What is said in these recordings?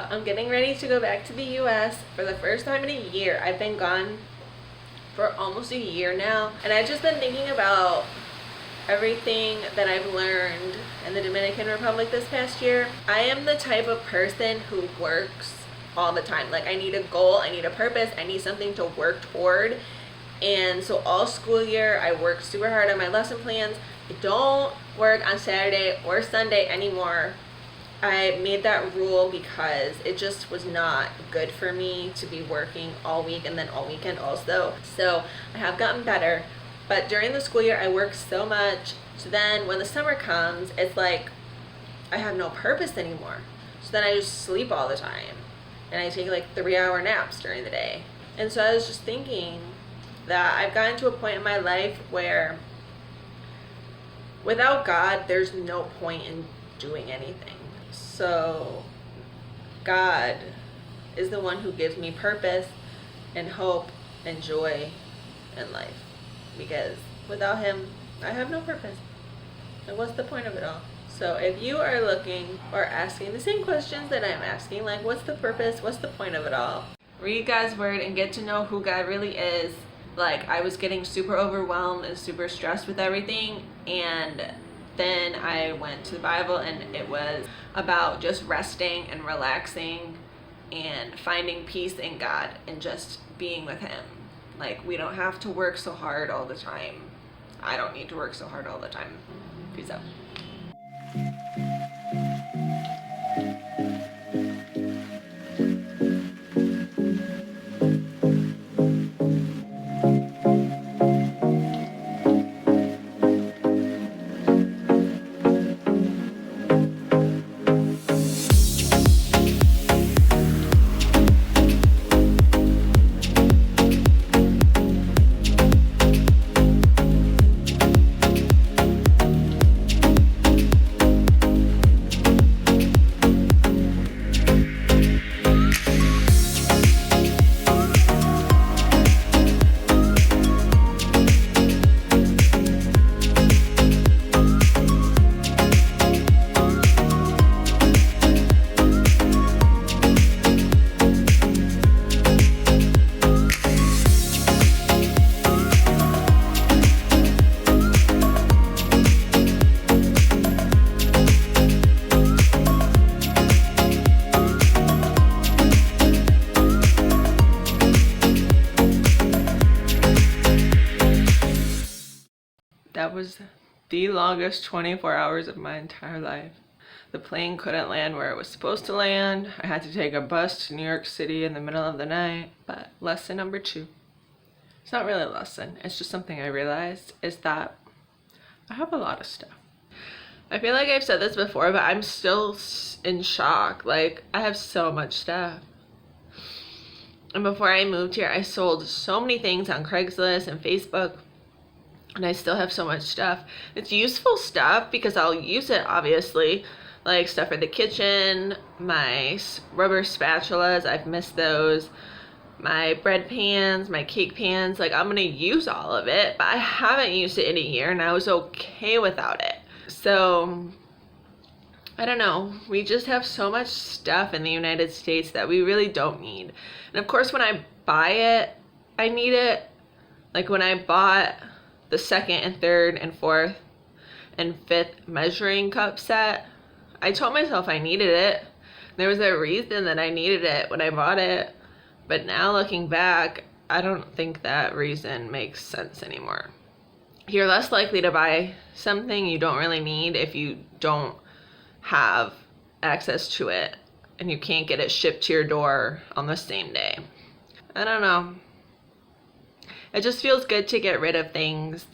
I'm getting ready to go back to the US for the first time in a year. I've been gone for almost a year now, and I've just been thinking about everything that I've learned in the Dominican Republic this past year. I am the type of person who works all the time. Like, I need a goal, I need a purpose, I need something to work toward. And so all school year I work super hard on my lesson plans. I don't work on Saturday or Sunday anymore. I made that rule because it just was not good for me to be working all week and then all weekend also. So I have gotten better, but during the school year I work so much. So then when the summer comes, it's like I have no purpose anymore. So then I just sleep all the time, and I take like 3-hour naps during the day. And so I was just thinking that I've gotten to a point in my life where without God, there's no point in doing anything. So God is the one who gives me purpose and hope and joy in life, because without him, I have no purpose. And what's the point of it all? So if you are looking or asking the same questions that I'm asking, like what's the purpose, what's the point of it all, read God's word and get to know who God really is. Like, I was getting super overwhelmed and super stressed with everything, and then I went to the Bible, and it was about just resting and relaxing and finding peace in God and just being with him. Like, we don't have to work so hard all the time. I don't need to work so hard all the time. Peace out. That was the longest 24 hours of my entire life. The plane couldn't land where it was supposed to land. I had to take a bus to New York City in the middle of the night. But lesson number 2. It's not really a lesson. It's just something I realized, is that I have a lot of stuff. I feel like I've said this before, but I'm still in shock. Like, I have so much stuff. And before I moved here, I sold so many things on Craigslist and Facebook. And I still have so much stuff. It's useful stuff because I'll use it, obviously. Like stuff for the kitchen, my rubber spatulas, I've missed those. My bread pans, my cake pans, like I'm gonna use all of it, but I haven't used it in a year and I was okay without it. So, I don't know, we just have so much stuff in the United States that we really don't need. And of course when I buy it, I need it. Like when I bought the 2nd and 3rd and 4th and 5th measuring cup set, I told myself I needed it. There was a reason that I needed it when I bought it, but now looking back, I don't think that reason makes sense anymore. You're less likely to buy something you don't really need if you don't have access to it and you can't get it shipped to your door on the same day. I don't know. It just feels good to get rid of things.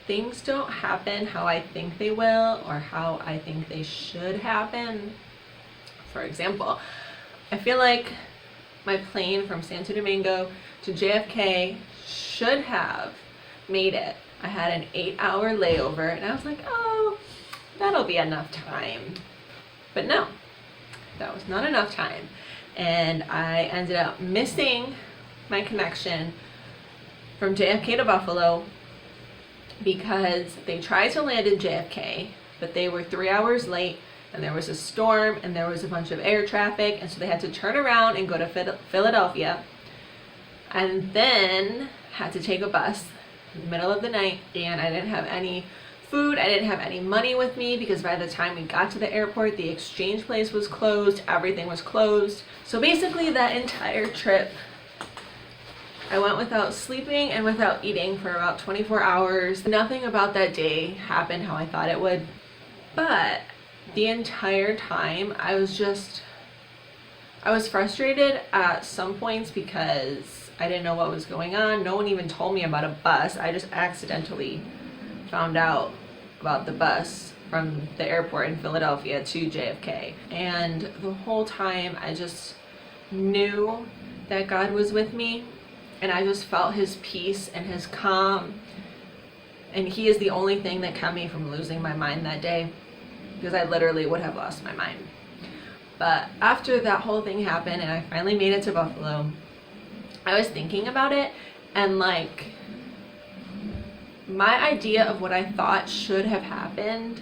Things don't happen how I think they will or how I think they should happen. For example, I feel like my plane from Santo Domingo to JFK should have made it. I had an 8-hour layover and I was like, oh, that'll be enough time. But no, that was not enough time. And I ended up missing my connection from JFK to Buffalo because they tried to land in JFK, but they were 3 hours late and there was a storm and there was a bunch of air traffic, and so they had to turn around and go to Philadelphia, and then had to take a bus in the middle of the night. And I didn't have any food, I didn't have any money with me, because by the time we got to the airport, the exchange place was closed, everything was closed. So basically that entire trip, I went without sleeping and without eating for about 24 hours. Nothing about that day happened how I thought it would, but the entire time I was frustrated at some points because I didn't know what was going on. No one even told me about a bus. I just accidentally found out about the bus from the airport in Philadelphia to JFK. And the whole time I just knew that God was with me, and I just felt his peace and his calm. And he is the only thing that kept me from losing my mind that day, because I literally would have lost my mind. But after that whole thing happened and I finally made it to Buffalo, I was thinking about it, and like, my idea of what I thought should have happened,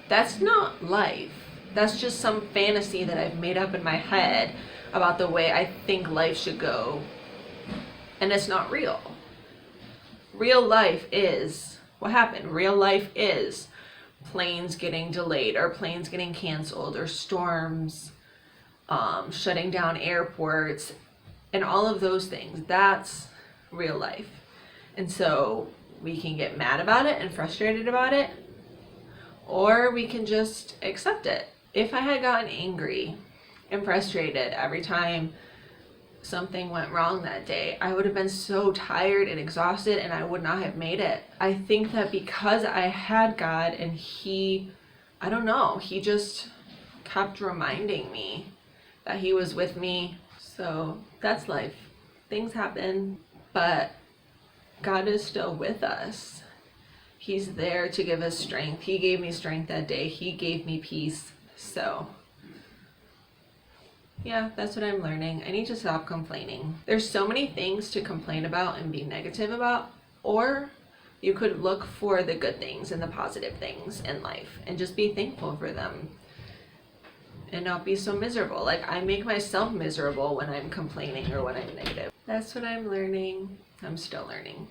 that's not life. That's just some fantasy that I've made up in my head about the way I think life should go. And it's not real. Real life is what happened. Real life is planes getting delayed, or planes getting canceled, or storms shutting down airports, and all of those things. That's real life. And so we can get mad about it and frustrated about it, or we can just accept it. If I had gotten angry and frustrated every time something went wrong that day, I would have been so tired and exhausted, and I would not have made it. I think that because I had God, and he, I don't know, he just kept reminding me that he was with me. So that's life. Things happen, but God is still with us. He's there to give us strength. He gave me strength that day. He gave me peace. So yeah, that's what I'm learning. I need to stop complaining. There's so many things to complain about and be negative about, or you could look for the good things and the positive things in life and just be thankful for them and not be so miserable. Like, I make myself miserable when I'm complaining or when I'm negative. That's what I'm learning. I'm still learning.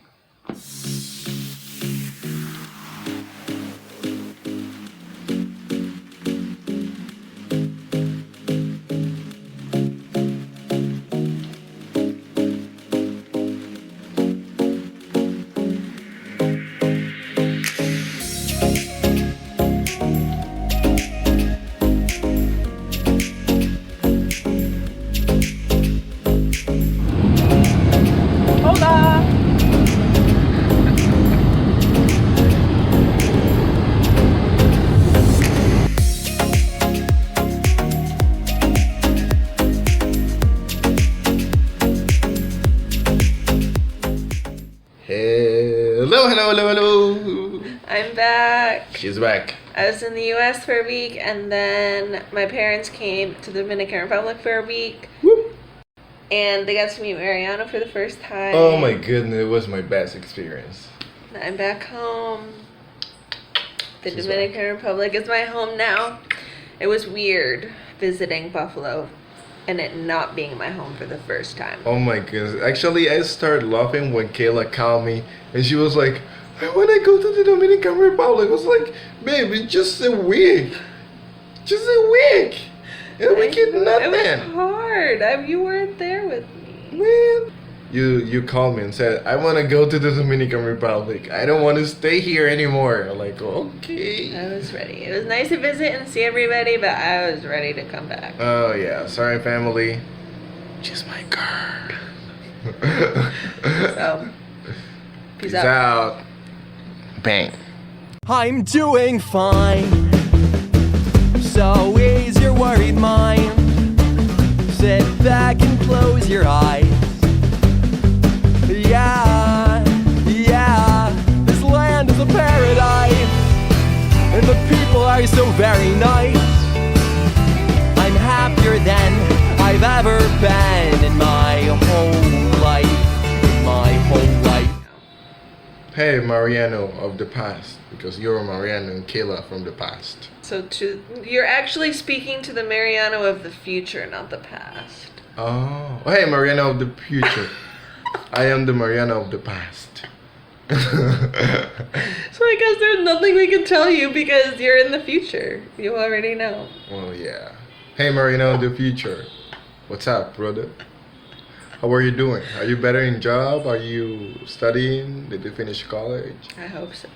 Hello. I'm back. She's back. I was in the US for a week, and then my parents came to the Dominican Republic for a week. Whoop. And they got to meet Mariano for the first time. Oh my goodness, it was my best experience. I'm back home. The She's Dominican Republic is my home now. It was weird visiting Buffalo and it not being my home for the first time. Oh my goodness. Actually, I started laughing when Kayla called me and she was like, I want to go to the Dominican Republic. I was like, babe, it's just a week. Just a week. And we get nothing. It was hard. You weren't there with me. Man. You called me and said, I want to go to the Dominican Republic. I don't want to stay here anymore. I'm like, okay. I was ready. It was nice to visit and see everybody, but I was ready to come back. Oh yeah, sorry family. She's my girl. So, peace out. Bang. I'm doing fine. So ease your worried mind. Sit back and close your eyes. Yeah, this land is a paradise, and the people are so very nice. I'm happier than I've ever been in my whole life, Hey, Mariano of the past, because you're Mariano and Kayla from the past. So you're actually speaking to the Mariano of the future, not the past. Oh, hey, Mariano of the future. I am the Mariano of the past. So I guess there's nothing we can tell you because you're in the future. You already know. Well, yeah. Hey, Mariano of the future. What's up, brother? How are you doing? Are you better in job? Are you studying? Did you finish college? I hope so.